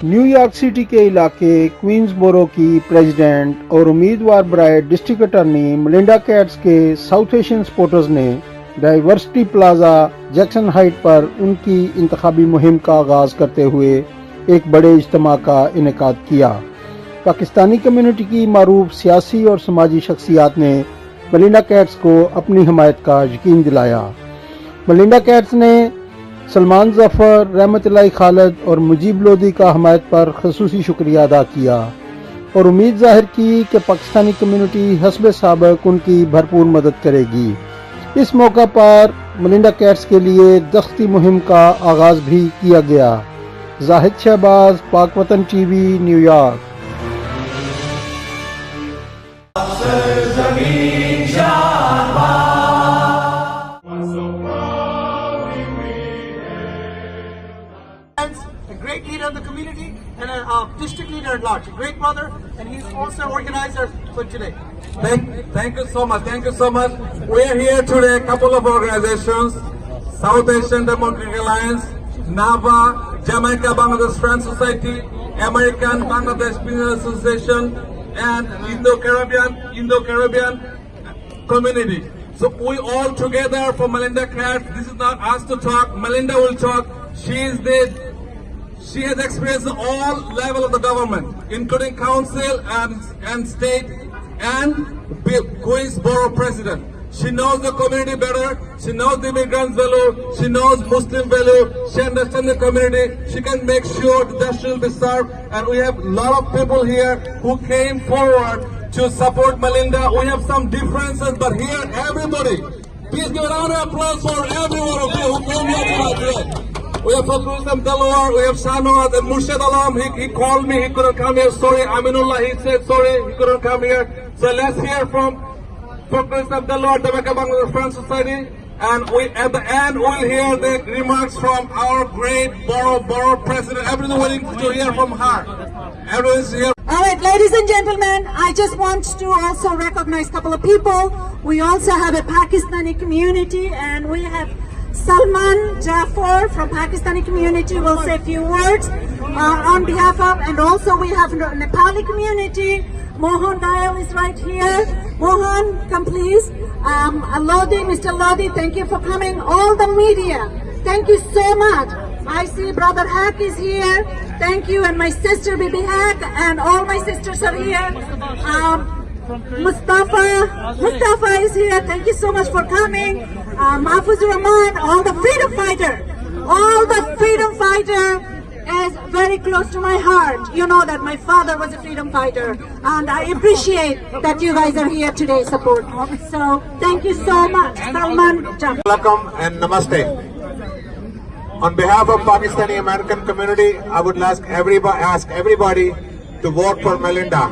New York city के इलाके क्वींसबोरो की प्रेसिडेंट और उम्मीदवार बराए डिस्ट्रिक्ट अटॉर्नी मेलिंडा कैट्स के साउथ एशियन सपोर्टर्स ने डाइवर्सिटी प्लाजा जैक्सन हाइट पर उनकी इंतखाबी मुहिम का आगाज करते हुए एक बड़े इज्तिमा का इनेकाद किया। पाकिस्तानी कम्युनिटी की मारूफ सियासी और समाजी शख्सियात ने मेलिंडा कैट्स को अपनी हमायत का यकीन दिलाया। मेलिंडा कैट्स ने सलमान जफर, रहमतुल्लाह खालिद और मुजीब लोधी का हमायत पर खसूसी शुक्रिया अदा किया और उम्मीद जाहिर की कि पाकिस्तानी कम्युनिटी हस्ब साबिक उनकी भरपूर मदद करेगी। इस मौका पर मेलिंडा कैट्स के लिए दख्ती मुहिम का आगाज भी किया गया। जाहिद शहबाज, पाकवतन टीवी, न्यूयॉर्क। A great leader of the community and a district leader at large, a great brother, and he's also organizer for today. Thank you so much. Thank you so much. We are here today, a couple of organizations, South Asian Democratic Alliance, NAVA, Jamaica Bangladesh Friends Society, American Bangladesh Business Association, and Indo-Caribbean community. So we all together for Melinda Katz. This is not us to talk. Melinda will talk. She has experienced all level of the government, including council and state and Queensborough president. She knows the community better. She knows the immigrants' value. She knows Muslim value. She understands the community. She can make sure that justice will be served. And we have a lot of people here who came forward to support Melinda. We have some differences, but here everybody. Please give a round of applause for every one of you who came here tonight. We have Pakwatan, we have SHAHBAZ and Murshid Alam. He called me, he couldn't come here. Sorry, Aminullah, he said sorry, he couldn't come here. So let's hear from Pakwatan, Jamaica Bangladesh Friends Society. And at the end, we'll hear the remarks from our great borough president. Everyone waiting to hear from her. Everyone's here. All right, ladies and gentlemen, I just want to also recognize a couple of people. We also have a Pakistani community, and we have Salman Jafar from Pakistani community will say a few words on behalf of, and also we have Nepali community. Mohan Dayal is right here. Mohan, come please. Lodi, Mr. Lodi, thank you for coming. All the media, thank you so much. I see Brother Hack is here. Thank you, and my sister Bibi Hack, and all my sisters are here. Mustafa is here. Thank you so much for coming. Mahfuz Rahman, all the freedom fighter is very close to my heart. You know that my father was a freedom fighter, and I appreciate that you guys are here today support. So thank you so much. Salman Jafar. Welcome and namaste. On behalf of Pakistani American community, I would ask everybody to vote for Melinda.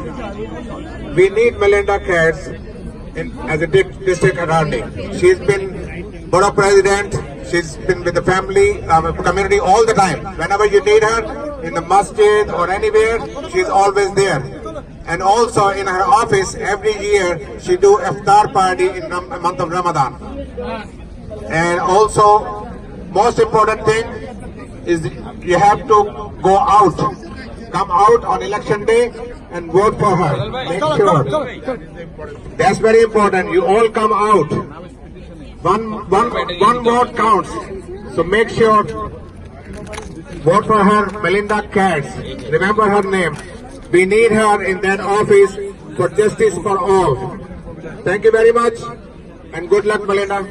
We need Melinda Katz as a district attorney. She's been borough president. She's been with the family, community all the time. Whenever you need her, in the masjid or anywhere, she's always there. And also in her office, every year, she do iftar party in the month of Ramadan. And also, most important thing is you have to go out. Come out on election day and vote for her. Make sure. That's very important. You all come out. One vote counts. So make sure. Vote for her, Melinda Katz. Remember her name. We need her in that office for justice for all. Thank you very much and good luck, Melinda.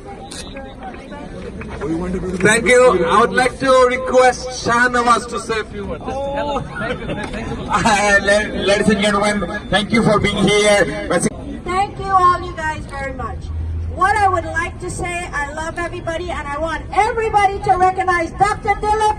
Thank you. I would like to request SHAHBAZ to say a few words. Ladies and gentlemen, thank you for being here. Thank you all you guys very much. What I would like to say, I love everybody, and I want everybody to recognize Dr. Dilip,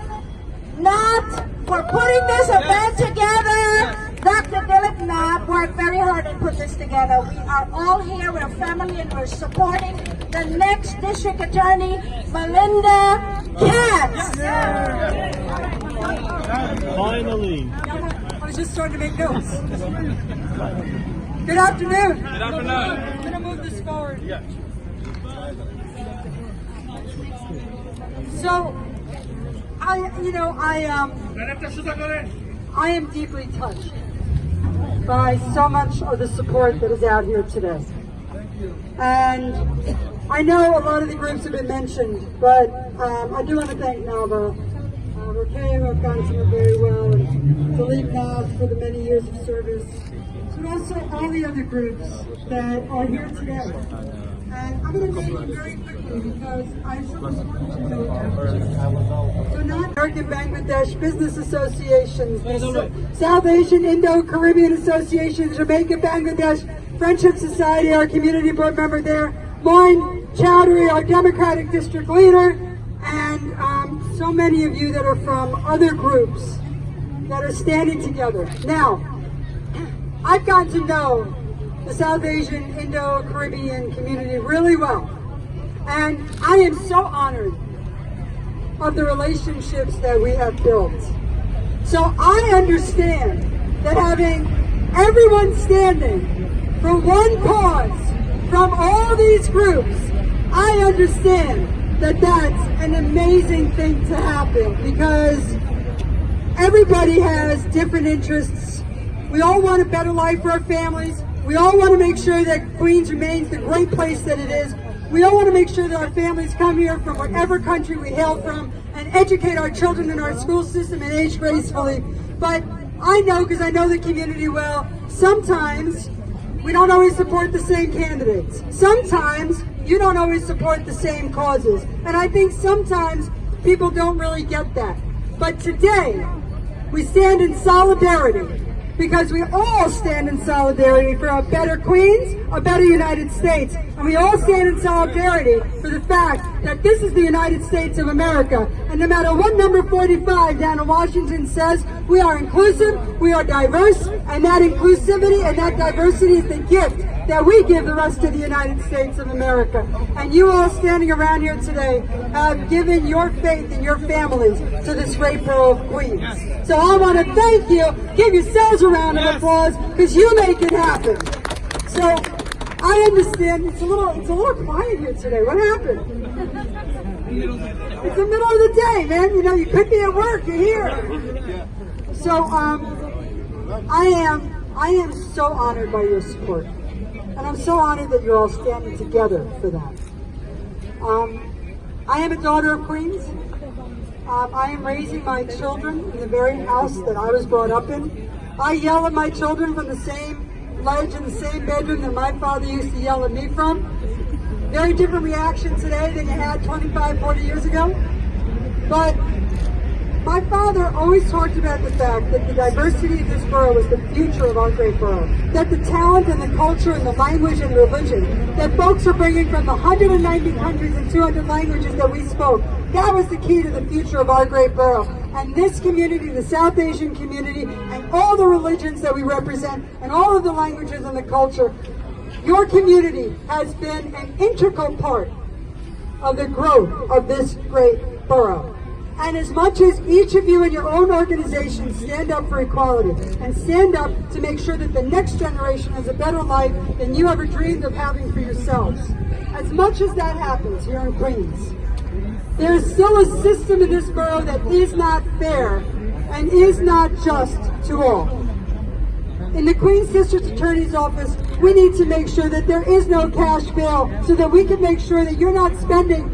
not for putting this event together. Dr. Dilip Nath worked very hard and put this together. We are all here, we're family, and we're supporting the next district attorney, Melinda Katz. Finally. I was just starting to make notes. Good afternoon. Good afternoon. I'm going to move this forward. Yeah. So, I am deeply touched by so much of the support that is out here today. And I know a lot of the groups have been mentioned, but I do want to thank Nava, Rakay, I've gotten to know very well, and Dilip Nav for the many years of service, but also all the other groups that are here today. And I'm going to name them very quickly because I have so important to know. So not American Bangladesh Business Associations, the South Asian Indo-Caribbean Association, the Jamaica Bangladesh Friendship Society, our community board member there, Moin Chowdhury, our Democratic district leader, and so many of you that are from other groups that are standing together. Now, I've gotten to know the South Asian Indo-Caribbean community really well, and I am so honored of the relationships that we have built. So I understand that having everyone standing for one cause from all these groups, I understand that that's an amazing thing to happen because everybody has different interests. We all want a better life for our families. We all want to make sure that Queens remains the great place that it is. We all want to make sure that our families come here from whatever country we hail from and educate our children in our school system and age gracefully. But I know, because I know the community well, sometimes we don't always support the same candidates. Sometimes you don't always support the same causes. And I think sometimes people don't really get that. But today, we stand in solidarity because we all stand in solidarity for a better Queens, a better United States. And we all stand in solidarity for the fact that this is the United States of America. And no matter what number 45 down in Washington says, we are inclusive, we are diverse, and that inclusivity and that diversity is the gift that we give the rest of the United States of America. And you all standing around here today have given your faith and your families to this great borough of Queens. So I want to thank you, give yourselves a round of applause, because you make it happen. So I understand it's a little quiet here today. What happened? It's the middle of the day, man. You know, you could be at work, you're here. So I am so honored by your support. And I'm so honored that you're all standing together for that. I am a daughter of Queens. I am raising my children in the very house that I was brought up in. I yell at my children from the same ledge in the same bedroom that my father used to yell at me from. Very different reaction today than you had 25, 40 years ago. But my father always talked about the fact that the diversity of this borough was the future of our great borough. That the talent and the culture and the language and the religion that folks are bringing from the 190 countries and 200 languages that we spoke, that was the key to the future of our great borough. And this community, the South Asian community, and all the religions that we represent, and all of the languages and the culture, your community has been an integral part of the growth of this great borough. And as much as each of you in your own organization stand up for equality and stand up to make sure that the next generation has a better life than you ever dreamed of having for yourselves, as much as that happens here in Queens, there is still a system in this borough that is not fair and is not just to all. In the Queens District Attorney's Office, we need to make sure that there is no cash bail so that we can make sure that you're not spending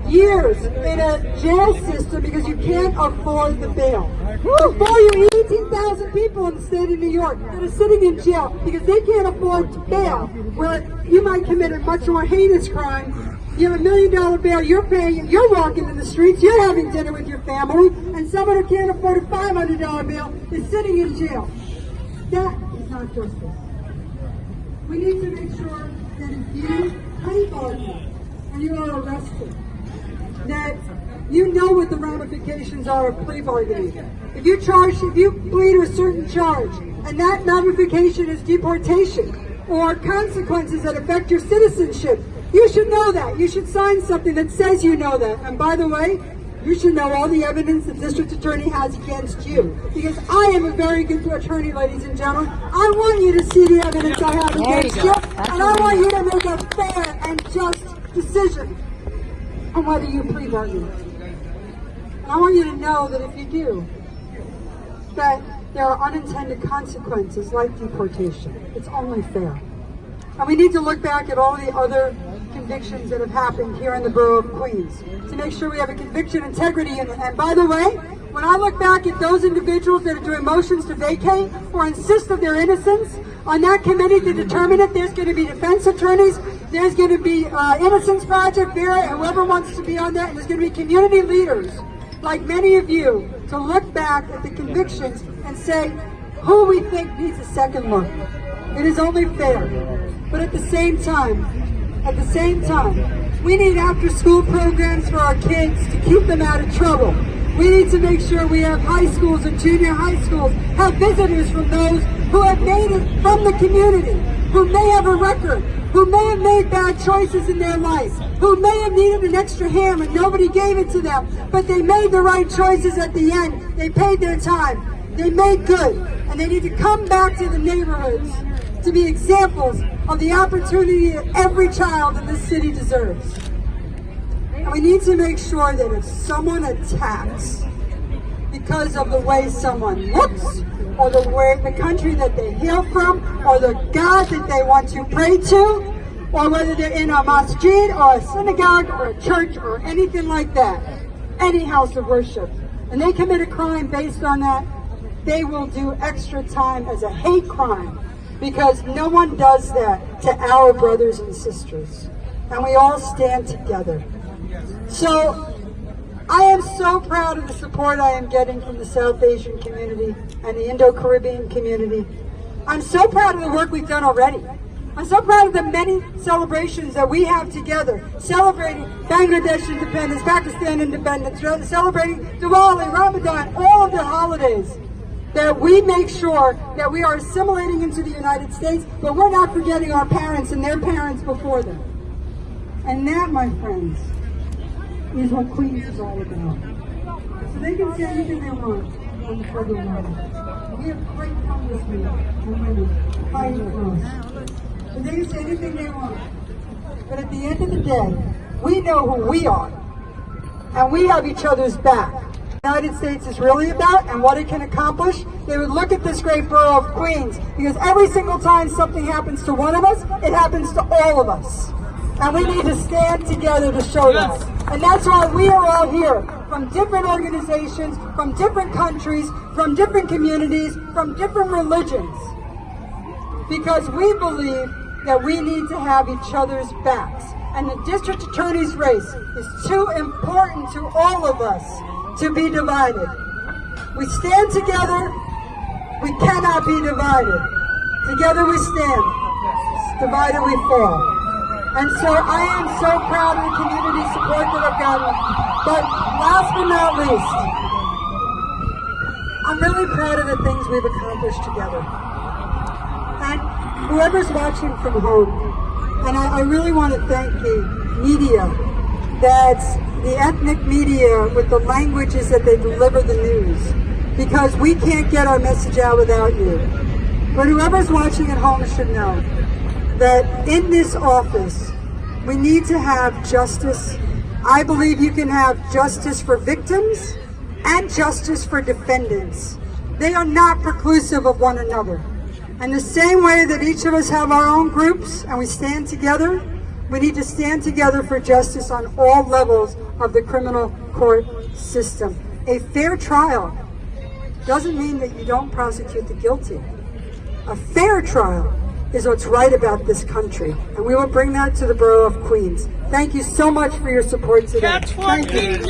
years in a jail system because you can't afford the bail. Before you, 18,000 people in the state of New York that are sitting in jail because they can't afford bail, where you might commit a much more heinous crime. You have $1 million bail, you're paying, you're walking in the streets, you're having dinner with your family, and someone who can't afford a $500 bail is sitting in jail. That is not justice. We need to make sure that if you plea bargain and you are arrested, that you know what the ramifications are of plea bargaining. If you plead to a certain charge, and that ramification is deportation or consequences that affect your citizenship, you should know that. You should sign something that says you know that. And by the way, you should know all the evidence the district attorney has against you. Because I am a very good attorney, ladies and gentlemen. I want you to see the evidence I have against you. And I want you to make a fair and just decision on whether you plea bargain. And I want you to know that if you do, that there are unintended consequences like deportation. It's only fair. And we need to look back at all the other convictions that have happened here in the borough of Queens to make sure we have a conviction integrity unit. And by the way, when I look back at those individuals that are doing motions to vacate or insist of their innocence, on that committee to determine it, there's going to be defense attorneys, there's going to be Innocence Project, Vera, and whoever wants to be on that, and there's going to be community leaders, like many of you, to look back at the convictions and say who we think needs a second look. It is only fair. But at the same time, we need after-school programs for our kids to keep them out of trouble. We need to make sure we have high schools and junior high schools have visitors from those who have made it from the community, who may have a record, who may have made bad choices in their life, who may have needed an extra hand and nobody gave it to them, but they made the right choices at the end. They paid their time. They made good. And they need to come back to the neighborhoods to be examples of the opportunity that every child in this city deserves. And we need to make sure that if someone attacks because of the way someone looks, or the country that they hail from, or the God that they want to pray to, or whether they're in a masjid, or a synagogue, or a church, or anything like that, any house of worship, and they commit a crime based on that, they will do extra time as a hate crime, because no one does that to our brothers and sisters. And we all stand together. So, I am so proud of the support I am getting from the South Asian community and the Indo-Caribbean community. I'm so proud of the work we've done already. I'm so proud of the many celebrations that we have together, celebrating Bangladesh independence, Pakistan independence, celebrating Diwali, Ramadan, all of the holidays, that we make sure that we are assimilating into the United States, but we're not forgetting our parents and their parents before them. And that, my friends, is what Queens is all about. So they can say anything they want on the federal level. We have great congressmen and women fighting for us. So they can say anything they want. But at the end of the day, we know who we are. And we have each other's back. The United States is really about and what it can accomplish. They would look at this great borough of Queens, because every single time something happens to one of us, it happens to all of us. And we need to stand together to show that. And that's why we are all here, from different organizations, from different countries, from different communities, from different religions. Because we believe that we need to have each other's backs. And the district attorney's race is too important to all of us to be divided. We stand together, we cannot be divided. Together we stand, divided we fall. And so I am so proud of the community support that I've gotten. But last but not least, I'm really proud of the things we've accomplished together. And whoever's watching from home, and I really want to thank the media, that's the ethnic media with the languages that they deliver the news, because we can't get our message out without you. But whoever's watching at home should know that in this office, we need to have justice. I believe you can have justice for victims and justice for defendants. They are not preclusive of one another. And the same way that each of us have our own groups and we stand together, we need to stand together for justice on all levels of the criminal court system. A fair trial doesn't mean that you don't prosecute the guilty. A fair trial is what's right about this country, and we will bring that to the borough of Queens. Thank you so much for your support today. Thank you.